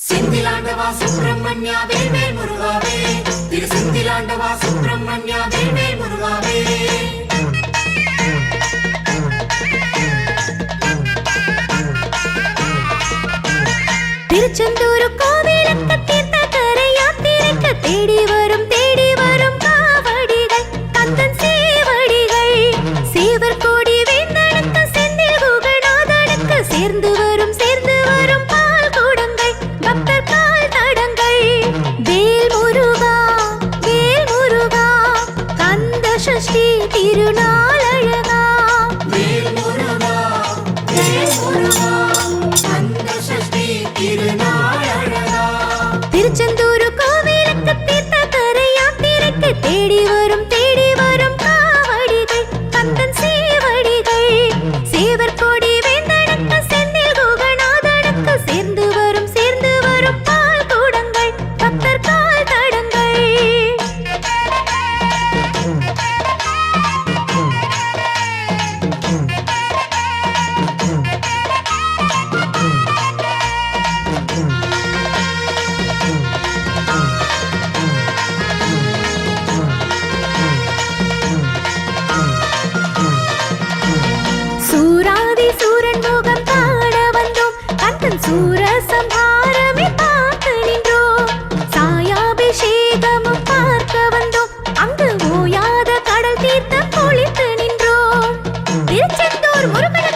செந்திலாண்டவா சுப்பிரமணியா வேல்வேல் முருகாவே, திரு செந்திலாண்டவா சுப்பிரமணியா வேல்வேல் முருகாவே. திருச்செந்தூர் கோவிலுக்கு தீர்த்த கரை யாத்திரைக்கு தேடி வரும் காவடிகள் கந்தன் சேவடிகள். சேவர் கோடி வேந்தனுக்கு செந்தில் குகநாதனுக்கு சேர்ந்து வரும் பால் கூடங்கள் பக்தர் கால் தடங்கள். வேல் முருகா கந்த சஷ்டி திருநாள் அழகா. வேல் முருகா கந்த சஷ்டி திருநாள் அழகா. திருச்செந்தூர் கோவிலுக்கு தீர்த்த கரை யாத்திரைக்கு தேடி வரும் காவடிகள் கந்தன் சேவடிகள். சேவர் கோடி வேந்தனுக்கு செந்தில் குகநாதனுக்கு சேர்ந்து வரும் பால் கூடங்கள் பக்தர் கால் தடங்கள். சூராதி சூரன் முகம் காண வந்தோம், கந்தன் சூரசம்ஹாரமே பார்த்து நின்றோம். சாயாபிஷேகமும் பார்க்க வந்தோம், அங்கு ஓயாத கடல் தீர்த்தம் குளித்து நின்றோம். திருச்செந்தூர் முருகன்